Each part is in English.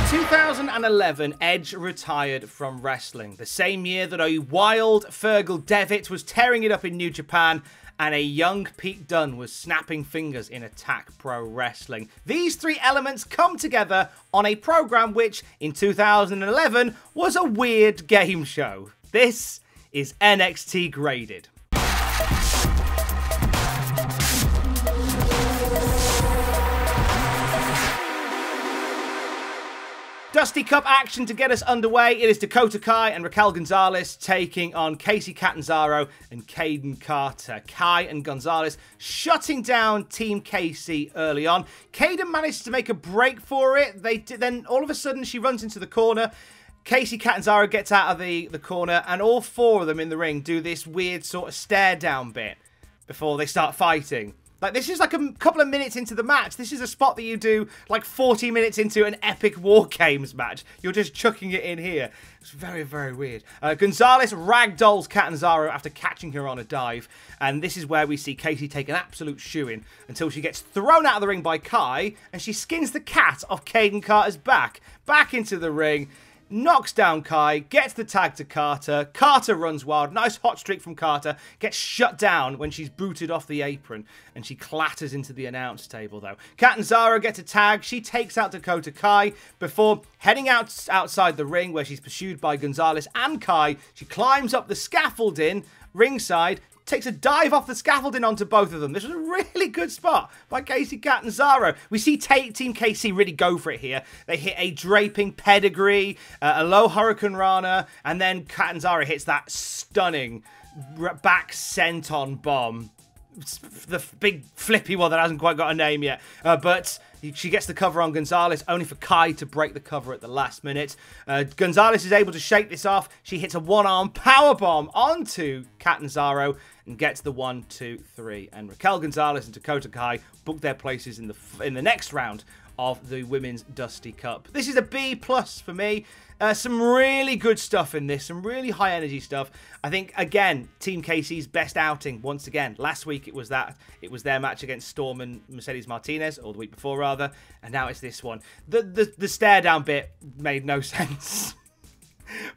2011, Edge retired from wrestling. The same year that a wild Fergal Devitt was tearing it up in New Japan and a young Pete Dunne was snapping fingers in Attack Pro Wrestling. These three elements come together on a program which, in 2011, was a weird game show. This is NXT Graded. Dusty Cup action to get us underway. It is Dakota Kai and Raquel González taking on Kacy Catanzaro and Kayden Carter. Kai and González shutting down Team Kacy early on. Kayden managed to make a break for it. Then all of a sudden she runs into the corner. Kacy Catanzaro gets out of the corner and all four of them in the ring do this weird sort of stare down bit before they start fighting. Like, this is like a couple of minutes into the match. This is a spot that you do like 40 minutes into an epic War Games match. You're just chucking it in here. It's very, very weird. González ragdolls Catanzaro after catching her on a dive. And this is where we see Kacy take an absolute shoo-in until she gets thrown out of the ring by Kai. And she skins the cat off Kayden Carter's back. Back into the ring. Knocks down Kai, gets the tag to Carter. Carter runs wild. Nice hot streak from Carter. Gets shut down when she's booted off the apron. And she clatters into the announce table, though. Catanzaro gets a tag. She takes out Dakota Kai before heading outside the ring where she's pursued by González and Kai. She climbs up the scaffolding ringside. Takes a dive off the scaffolding onto both of them. This was a really good spot by Kacy Catanzaro. We see Team Kacy really go for it here. They hit a draping pedigree, a low Hurricane Rana, and then Catanzaro hits that stunning back senton bomb. The big flippy one that hasn't quite got a name yet. But she gets the cover on González, only for Kai to break the cover at the last minute. González is able to shake this off. She hits a one-arm powerbomb onto Catanzaro and gets the 1, 2, 3. And Raquel González and Dakota Kai book their places in the next round of the Women's Dusty Cup. This is a B+ for me. Some really good stuff in this, some really high energy stuff. I think, again, Team Kacy's best outing once again. Last week it was their match against Storm and Mercedes Martinez, or the week before rather, and now it's this one. The stare down bit made no sense,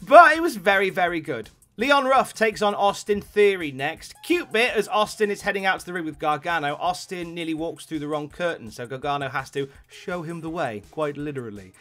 but it was very, very good. Leon Ruff takes on Austin Theory next. Cute bit as Austin is heading out to the ring with Gargano. Austin nearly walks through the wrong curtain, so Gargano has to show him the way, quite literally.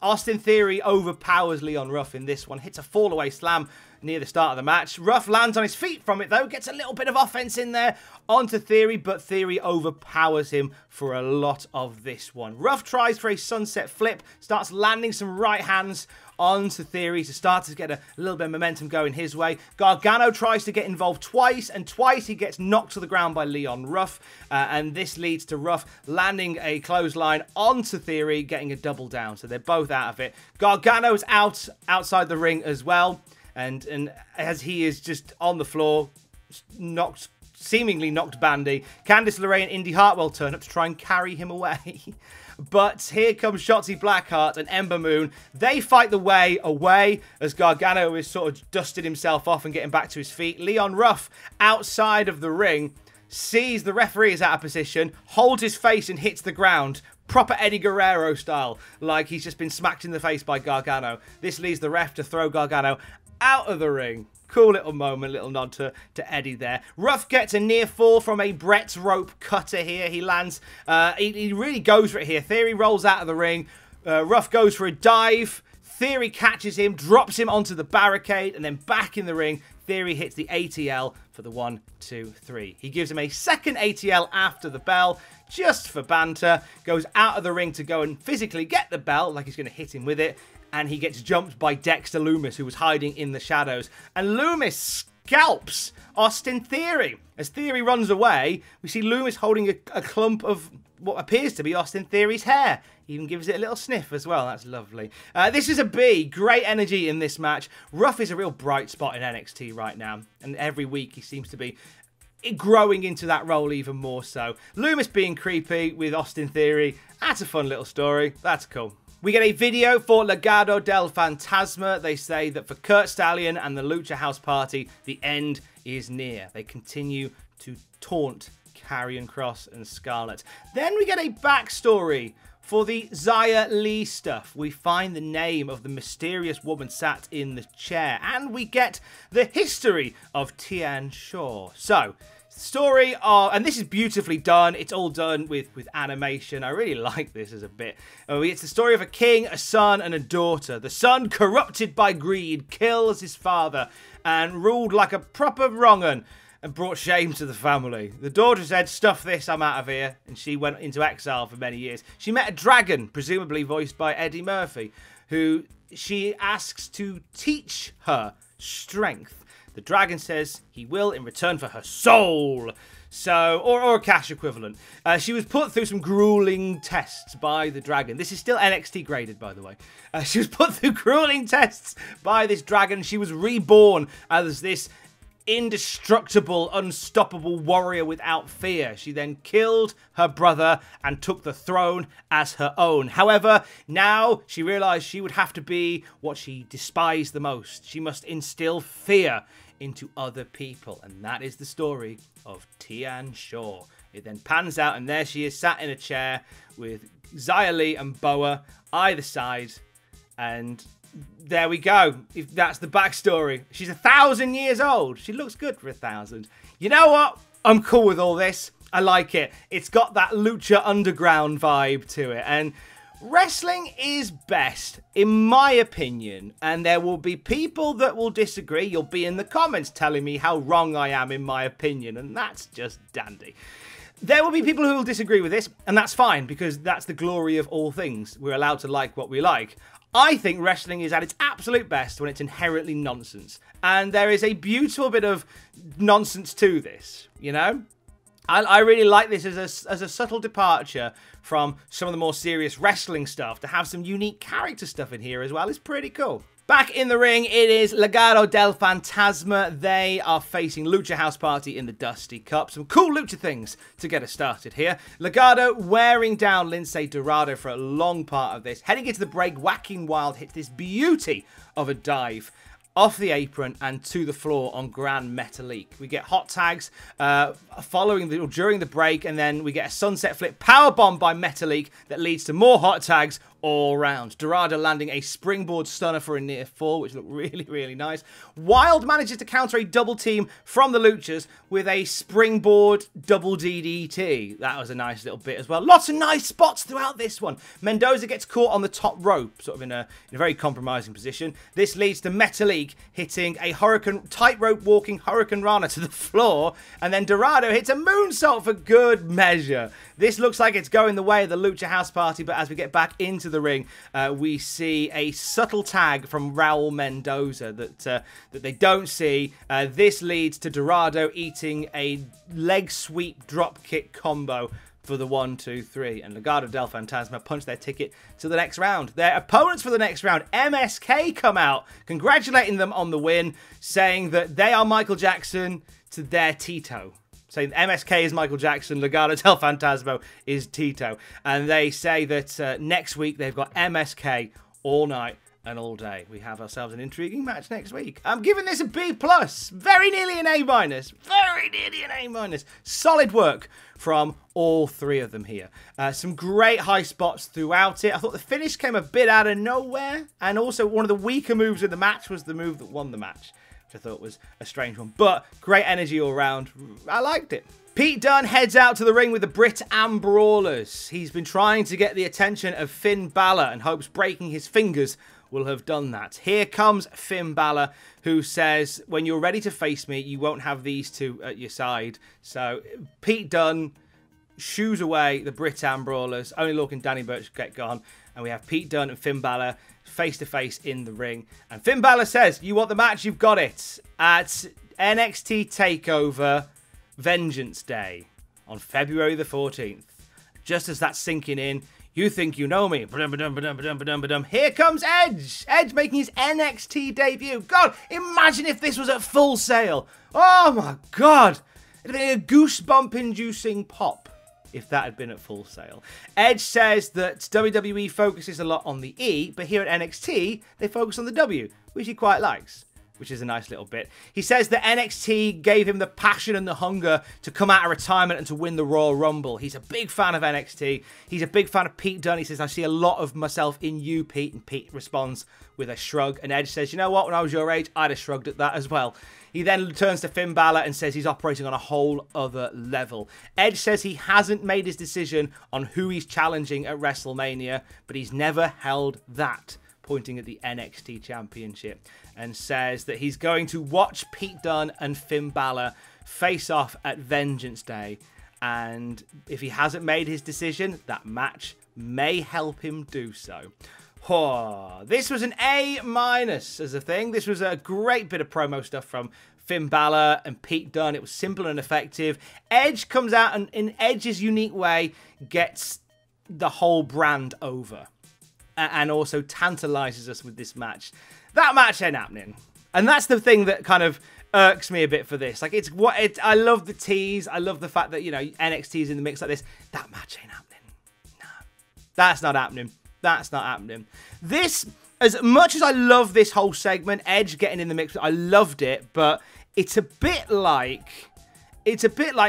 Austin Theory overpowers Leon Ruff in this one, hits a fallaway slam near the start of the match. Ruff lands on his feet from it, though, gets a little bit of offense in there onto Theory, but Theory overpowers him for a lot of this one. Ruff tries for a sunset flip, starts landing some right hands onto Theory to start to get a little bit of momentum going his way. Gargano tries to get involved twice, and twice he gets knocked to the ground by Leon Ruff, and this leads to Ruff landing a clothesline onto Theory, getting a double down, so they're both out of it. Gargano's outside the ring as well, and as he is just on the floor, seemingly knocked bandy, Candice LeRae and Indy Hartwell turn up to try and carry him away. But here comes Shotzi Blackheart and Ember Moon. They fight the way away as Gargano is sort of dusted himself off and getting back to his feet. Leon Ruff, outside of the ring, sees the referee is out of position, holds his face and hits the ground. Proper Eddie Guerrero style, like he's just been smacked in the face by Gargano. This leads the ref to throw Gargano out of the ring. Cool little moment, little nod to Eddie there. Ruff gets a near fall from a Brett's rope cutter here. He lands, he really goes for it here. Theory rolls out of the ring. Ruff goes for a dive. Theory catches him, drops him onto the barricade, and then back in the ring, Theory hits the ATL for the 1, 2, 3. He gives him a second ATL after the bell, just for banter. Goes out of the ring to go and physically get the bell, like he's going to hit him with it. And he gets jumped by Dexter Lumis, who was hiding in the shadows. And Lumis scalps Austin Theory. As Theory runs away, we see Lumis holding a clump of what appears to be Austin Theory's hair. He even gives it a little sniff as well. That's lovely. This is a B. Great energy in this match. Ruff is a real bright spot in NXT right now. And every week he seems to be growing into that role even more so. Lumis being creepy with Austin Theory. That's a fun little story. That's cool. We get a video for Legado del Fantasma. They say that for Curt Stallion and the Lucha House Party, the end is near. They continue to taunt Karrion Kross and Scarlett. Then we get a backstory For the Xia Li stuff, we find the name of the mysterious woman sat in the chair, and we get the history of Tian Shaw. So, story of, and this is beautifully done. It's all done with animation. I really like this as a bit. It's the story of a king, a son, and a daughter. The son, corrupted by greed, kills his father and ruled like a proper wrong'un and brought shame to the family. The daughter said, "Stuff this, I'm out of here," and she went into exile for many years. She met a dragon, presumably voiced by Eddie Murphy, who she asks to teach her strength. The dragon says he will in return for her soul. So, or a cash equivalent. She was put through some grueling tests by the dragon. This is still NXT graded, by the way. She was put through grueling tests by this dragon. She was reborn as this indestructible, unstoppable warrior without fear. She then killed her brother and took the throne as her own. However, now she realized she would have to be what she despised the most. She must instill fear into other people, and that is the story of Tian Shaw. It then pans out, and there she is, sat in a chair with Xia Li and Boa either side, and there we go. If that's the backstory. She's 1,000 years old. She looks good for 1,000. You know what? I'm cool with all this. I like it. It's got that Lucha Underground vibe to it. And wrestling is best, in my opinion. And there will be people that will disagree. You'll be in the comments telling me how wrong I am in my opinion. And that's just dandy. There will be people who will disagree with this. And that's fine, because that's the glory of all things. We're allowed to like what we like. I think wrestling is at its absolute best when it's inherently nonsense. And there is a beautiful bit of nonsense to this, you know? I really like this as a subtle departure from some of the more serious wrestling stuff. To have some unique character stuff in here as well is pretty cool. Back in the ring, it is Legado del Fantasma. They are facing Lucha House Party in the Dusty Cup. Some cool Lucha things to get us started here. Legado wearing down Lince Dorado for a long part of this. Heading into the break, Whacking Wild hits this beauty of a dive off the apron and to the floor on Gran Metalik. We get hot tags during the break, and then we get a sunset flip powerbomb by Metalik that leads to more hot tags all round. Dorado landing a springboard stunner for a near fall, which looked really, really nice. Wild manages to counter a double team from the Luchas with a springboard double DDT. That was a nice little bit as well. Lots of nice spots throughout this one. Mendoza gets caught on the top rope, sort of in a very compromising position. This leads to Metalik hitting a tightrope walking Hurricane Rana to the floor, and then Dorado hits a moonsault for good measure. This looks like it's going the way of the Lucha House Party, but as we get back into the ring, we see a subtle tag from Raul Mendoza that they don't see. This leads to Dorado eating a leg sweep drop kick combo for the 1, 2, 3, and Legado del Fantasma punch their ticket to the next round. Their opponents for the next round, MSK, come out congratulating them on the win, saying that they are Michael Jackson to their Tito. Saying MSK is Michael Jackson, Legado del Fantasma is Tito. And they say that next week they've got MSK all night and all day. We have ourselves an intriguing match next week. I'm giving this a B+. Very nearly an A-. Very nearly an A-. Solid work from all three of them here. Some great high spots throughout it. I thought the finish came a bit out of nowhere. And also one of the weaker moves in the match was the move that won the match, which I thought was a strange one. But great energy all round. I liked it. Pete Dunne heads out to the ring with the Brit and Brawlers. He's been trying to get the attention of Finn Balor and hopes breaking his fingers will have done that. Here comes Finn Balor, who says, when you're ready to face me, you won't have these two at your side. So Pete Dunne shoos away the Brit and Brawlers. Only Lorcan and Danny Burch get gone. And we have Pete Dunne and Finn Balor face-to-face in the ring. And Finn Balor says, you want the match, you've got it. At NXT TakeOver Vengeance Day on February the 14th. Just as that's sinking in, you think you know me. Here comes Edge. Edge making his NXT debut. God, imagine if this was at Full Sail. Oh my God. It'd be a goosebump-inducing pop if that had been at Full Sail. Edge says that WWE focuses a lot on the E, but here at NXT, they focus on the W, which he quite likes. which is a nice little bit. He says that NXT gave him the passion and the hunger to come out of retirement and to win the Royal Rumble. He's a big fan of NXT. He's a big fan of Pete Dunne. He says, I see a lot of myself in you, Pete. And Pete responds with a shrug. And Edge says, you know what? When I was your age, I'd have shrugged at that as well. He then turns to Finn Bálor and says he's operating on a whole other level. Edge says he hasn't made his decision on who he's challenging at WrestleMania, but he's never held that, pointing at the NXT Championship, and says that he's going to watch Pete Dunne and Finn Bálor face off at Vengeance Day. And if he hasn't made his decision, that match may help him do so. Oh, this was an A- as a thing. This was a great bit of promo stuff from Finn Bálor and Pete Dunne. It was simple and effective. Edge comes out and in Edge's unique way gets the whole brand over. And also tantalizes us with this match. That match ain't happening. And that's the thing that kind of irks me a bit for this. Like, I love the tease. I love the fact that, you know, NXT is in the mix like this. That match ain't happening. No. That's not happening. That's not happening. This, as much as I love this whole segment, Edge getting in the mix, I loved it, but it's a bit like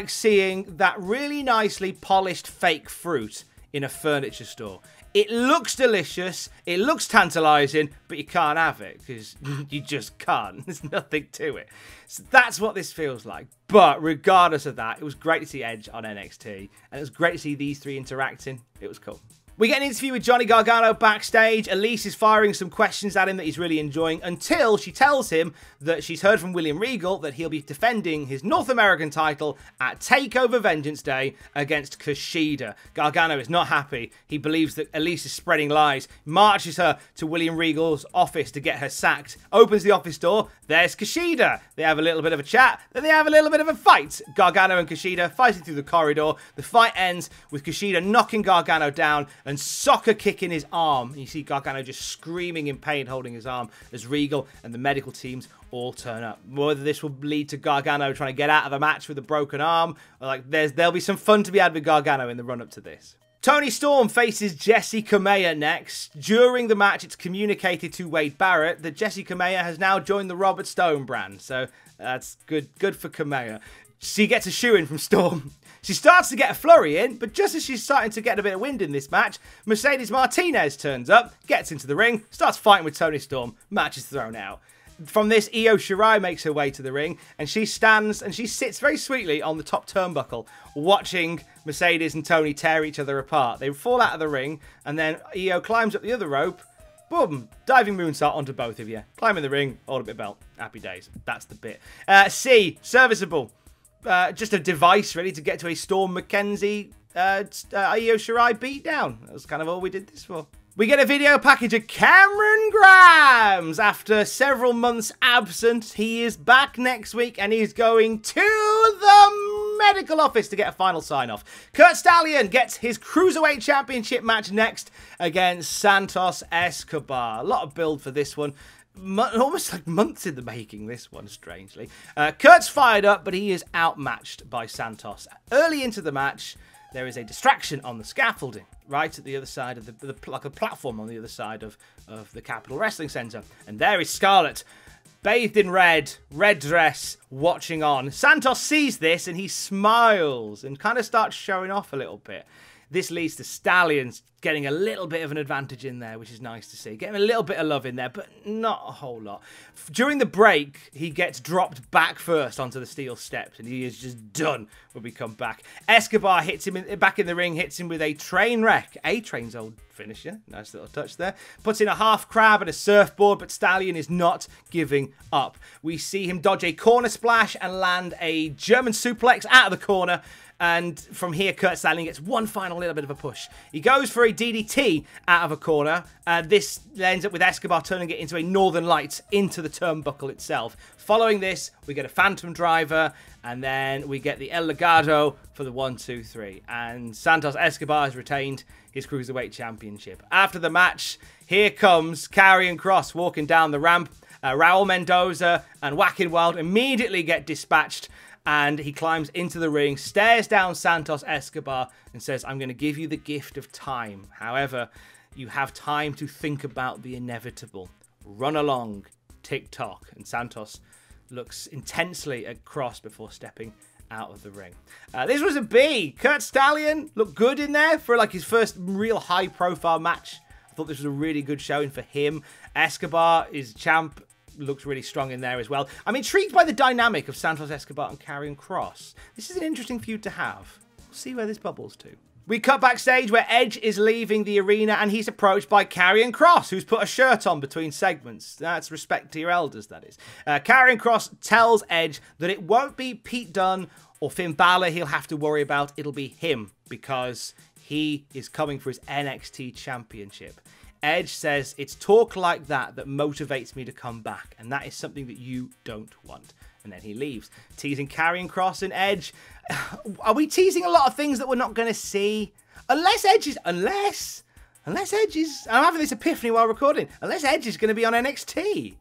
seeing that really nicely polished fake fruit in a furniture store. It looks delicious, it looks tantalizing, but you can't have it because you just can't. There's nothing to it. So that's what this feels like. But regardless of that, it was great to see Edge on NXT, and it was great to see these three interacting. It was cool. We get an interview with Johnny Gargano backstage. Elise is firing some questions at him that he's really enjoying until she tells him that she's heard from William Regal that he'll be defending his North American title at TakeOver Vengeance Day against Kushida. Gargano is not happy. He believes that Elise is spreading lies, marches her to William Regal's office to get her sacked, opens the office door. There's Kushida. They have a little bit of a chat, then they have a little bit of a fight. Gargano and Kushida fighting through the corridor. The fight ends with Kushida knocking Gargano down and soccer kicking his arm. You see Gargano just screaming in pain, holding his arm as Regal and the medical teams all turn up. Whether this will lead to Gargano trying to get out of the match with a broken arm, or like there'll be some fun to be had with Gargano in the run-up to this. Toni Storm faces Jessi Kamea next. During the match, it's communicated to Wade Barrett that Jessi Kamea has now joined the Robert Stone brand. So that's good for Kamea. She gets a shoe-in from Storm. She starts to get a flurry in, but just as she's starting to get a bit of wind in this match, Mercedes Martinez turns up, gets into the ring, starts fighting with Toni Storm. Match is thrown out. From this, Io Shirai makes her way to the ring, and she stands and she sits very sweetly on the top turnbuckle, watching Mercedes and Toni tear each other apart. They fall out of the ring, and then Io climbs up the other rope. Boom! Diving moonsault onto both of you. Climbing the ring, hold up your belt. Happy days. That's the bit. C, serviceable. Just a device, really, to get to a Storm McKenzie Io Shirai beatdown. That was kind of all we did this for. We get a video package of Cameron Grimes. After several months absent, he is back next week and he's going to the medical office to get a final sign-off. Stallion gets his Cruiserweight Championship match next against Santos Escobar. A lot of build for this one. Almost like months in the making, this one, strangely. Kurt's fired up, but he is outmatched by Santos. Early into the match, there is a distraction on the scaffolding, right at the other side of like a platform on the other side of the Capitol Wrestling Center. And there is Scarlett, bathed in red dress, watching on. Santos sees this and he smiles and kind of starts showing off a little bit. This leads to Stallions getting a little bit of an advantage in there, which is nice to see. Getting a little bit of love in there, but not a whole lot. During the break, he gets dropped back first onto the steel steps, and he is just done when we come back. Escobar hits him back in the ring, hits him with a train wreck. A-Train's old finisher. Nice little touch there. Puts in a half crab and a surfboard, but Stallion is not giving up. We see him dodge a corner splash and land a German suplex out of the corner. And from here, Stallion gets one final little bit of a push. He goes for a DDT out of a corner. This ends up with Escobar turning it into a Northern Lights into the turnbuckle itself. Following this, we get a Phantom Driver. And then we get the El Legado for the 1, 2, 3. And Santos Escobar has retained his Cruiserweight Championship. After the match, here comes Karrion Kross walking down the ramp. Raul Mendoza and Whacking Wild immediately get dispatched. And he climbs into the ring, stares down Santos Escobar and says, I'm going to give you the gift of time. However, you have time to think about the inevitable. Run along TikTok. And Santos looks intensely at Cross before stepping out of the ring. This was a B. Kurt Stallion looked good in there for like his first real high-profile match. I thought this was a really good showing for him. Escobar, his champ, looks really strong in there as well. I'm intrigued by the dynamic of Santos Escobar and Karrion Kross. This is an interesting feud to have. We'll see where this bubbles to. We cut backstage where Edge is leaving the arena and he's approached by Karrion Kross, who's put a shirt on between segments. That's respect to your elders, that is. Karrion Kross tells Edge that it won't be Pete Dunne or Finn Bálor he'll have to worry about. It'll be him because he is coming for his NXT championship. Edge says, it's talk like that that motivates me to come back, and that is something that you don't want. And then he leaves, teasing Karrion Kross and Edge. Are we teasing a lot of things that we're not going to see? Unless Edge is... Unless Edge is... I'm having this epiphany while recording. Unless Edge is going to be on NXT.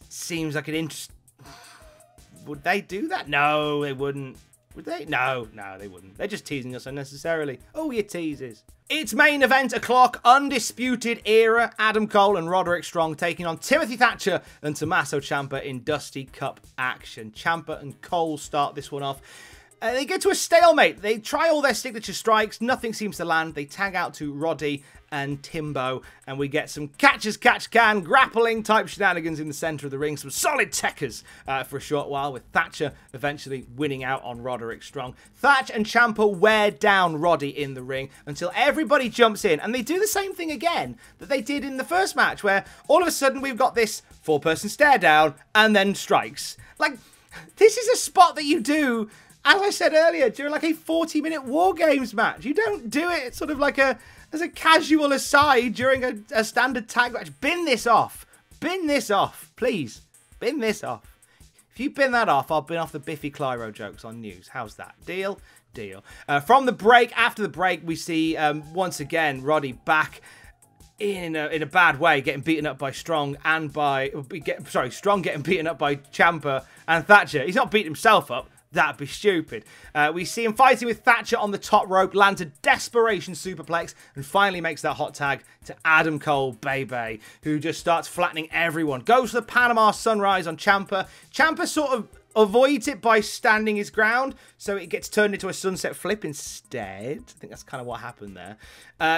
Seems like an interest... Would they do that? No, they wouldn't. Would they? No, they wouldn't. They're just teasing us unnecessarily. Oh, you teases. It's main event o'clock. Undisputed Era. Adam Cole and Roderick Strong taking on Timothy Thatcher and Tommaso Ciampa in Dusty Cup action. Ciampa and Cole start this one off. They get to a stalemate. They try all their signature strikes. Nothing seems to land. They tag out to Roddy and Timbo. And we get some catch-as-catch-can grappling type shenanigans in the center of the ring. Some solid techers for a short while, with Thatcher eventually winning out on Roderick Strong. Thatch and Ciampa wear down Roddy in the ring until everybody jumps in. And they do the same thing again that they did in the first match, where all of a sudden we've got this 4-person stare down and then strikes. Like, this is a spot that you do... As I said earlier, during like a 40-minute War Games match. You don't do it sort of like as a casual aside during a standard tag match. Bin this off. Bin this off. Please. Bin this off. If you bin that off, I'll bin off the Biffy Clyro jokes on news. How's that? Deal? Deal. From the break, after the break, we see, once again, Roddy back in a bad way, getting beaten up by Strong and by... Strong getting beaten up by Ciampa and Thatcher. He's not beating himself up. That'd be stupid. We see him fighting with Thatcher on the top rope, lands a desperation superplex, and finally makes that hot tag to Adam Cole, baby, who just starts flattening everyone. Goes for the Panama Sunrise on Ciampa. Ciampa sort of avoids it by standing his ground, so it gets turned into a sunset flip instead. I think that's kind of what happened there.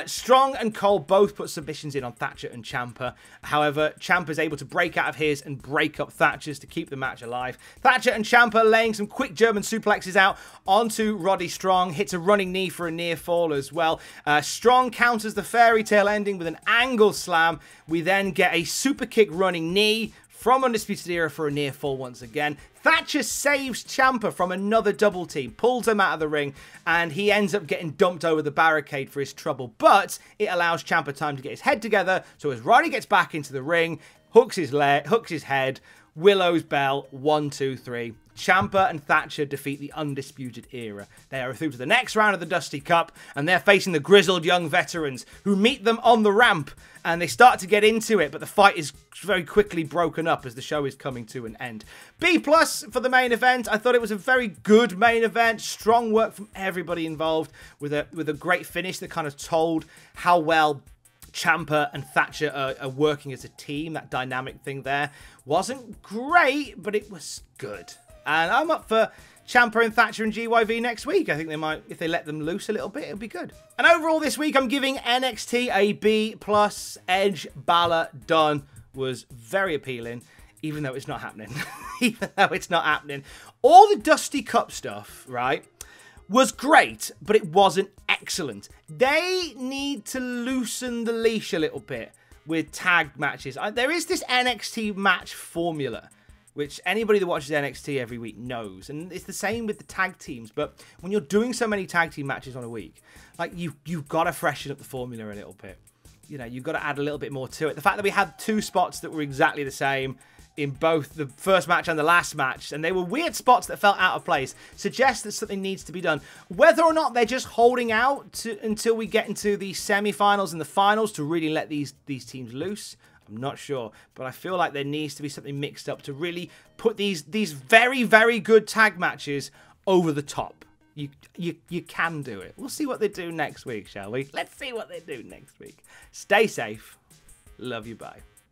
Strong and Cole both put submissions in on Thatcher and Ciampa. However, Ciampa's able to break out of his and break up Thatcher's to keep the match alive. Thatcher and Ciampa laying some quick German suplexes out onto Roddy Strong. Hits a running knee for a near fall as well. Strong counters the fairy tale ending with an angle slam. We then get a super kick running knee from Undisputed Era for a near fall once again. Thatcher saves Ciampa from another double team, pulls him out of the ring, and he ends up getting dumped over the barricade for his trouble. But it allows Ciampa time to get his head together, so as Roddy gets back into the ring, hooks his head, Willow's bell, 1, 2, 3. Ciampa and Thatcher defeat the Undisputed Era. They are through to the next round of the Dusty Cup, and they're facing the grizzled young veterans, who meet them on the ramp, and they start to get into it, but the fight is very quickly broken up as the show is coming to an end. B+ for the main event. I thought it was a very good main event. Strong work from everybody involved, with a great finish that kind of told how well Ciampa and Thatcher are working as a team. That dynamic thing there wasn't great, but it was good. And I'm up for Ciampa and Thatcher and GYV next week. I think they might, if they let them loose a little bit, it'll be good. And overall this week, I'm giving NXT a B+. Edge, Bálor, Dunne was very appealing, even though it's not happening. Even though it's not happening. All the Dusty Cup stuff, right, was great, but it wasn't excellent. They need to loosen the leash a little bit with tag matches. There is this NXT match formula, which anybody that watches NXT every week knows. And it's the same with the tag teams. But when you're doing so many tag team matches on a week, like you've got to freshen up the formula a little bit. You know, you've got to add a little bit more to it. The fact that we had 2 spots that were exactly the same in both the first match and the last match, and they were weird spots that felt out of place, suggests that something needs to be done. Whether or not they're just holding out until we get into the semi-finals and the finals to really let these teams loose, I'm not sure, but I feel like there needs to be something mixed up to really put these very, very good tag matches over the top. You can do it. We'll see what they do next week, shall we? Let's see what they do next week. Stay safe. Love you. Bye.